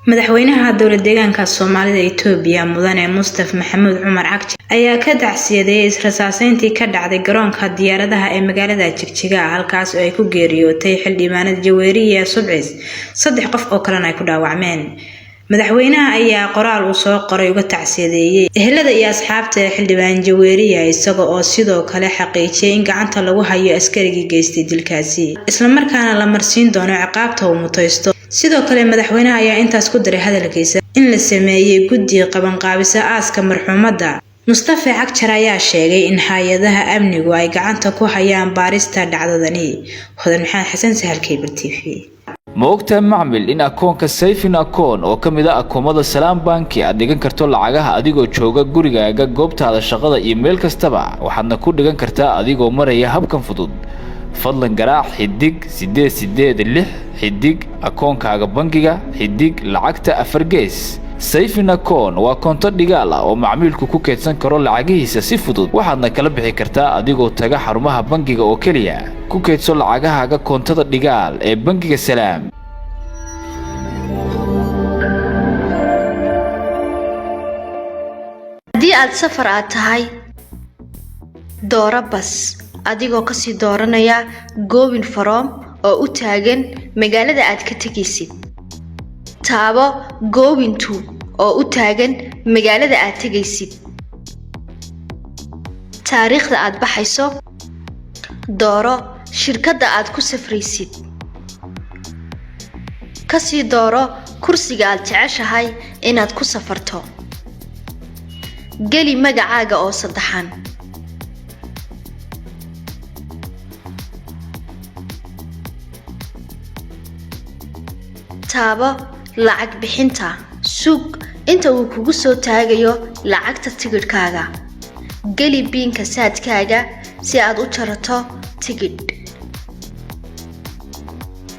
madaxweynaha dowlad deegaanka Soomaalida Itoobiya mudane Mustafa Maxamuud Cumar Cagti ayaa ka dacsiyaday israsaasayntii ka dhacday garoonka diyaaradaha ee magaalada Jigjiga halkaas oo ay ku geeriyootay xildhibaanad Jaweeriye Subcis saddex qof oo kalena ay ku dhaawacmeen. madaxweynaha ayaa qoraal uu soo qoray uga tacsiyadeeyay ehelada iyo asxaabta xildhibaan Jaweeriye isagoo oo sidoo kale xaqiijiyay in gacanta lagu hayo askarigii geystay dilkaasi isla markaana la marsiin doono ciqaabta uu mutaysto. sidoo kale madaxweynaha ayaa intaas ku daray hadalkiisa in la sameeyay guddi qabanqaabisa aaska marxuumadda. Mustafa Cagti ayaa sheegay in hay'adaha amnigu ay gacanta ku hayaan baarista dhacdadani. Hodan Maxamed Xasan Sahal Cable TV. موقتها معمل إن أكون كسيفين أكون أو كمدا أكون ماذا سلام بانكي أديكن كرتول لعجها أديكو تشوجا جوريجا جوبت هذا الشغلة إيميل كستبع وحنا كل دكان كرتا أديكو مرة يهب كم فضود فضلا جراح حديك سداد اللح حديك أكون كعجب بانكيجا حديك لعجته أفرجيس سيفين أكون وكنت رجالا ومعمل كوكو كيتسان كرول لعجيسة سيفضود وحنا كلبه كرتا أديكو تجا حرمها بانكيجا وكليا كوكيتسو لعجها جا كنت رجال بانكيجا سلام haddii aad safar tahay dooro bas adigoo ka sii dooranaya goobin from oo u taagan magaalada aad ka tagaysid taabo goobin to oo u taagan magaalada aad tagaysid taariikhda aad baxayso dooro shirkadda aad ku safraysid ka sii dooro kursiga aad jeceshahay inaad ku safarto geli magacaaga oo saddexan taabo lacag bixinta sug inta uu kugu soo taagayo lacagta tigidhkaaga geli biinka saadkaaga si aad u jarato tigidh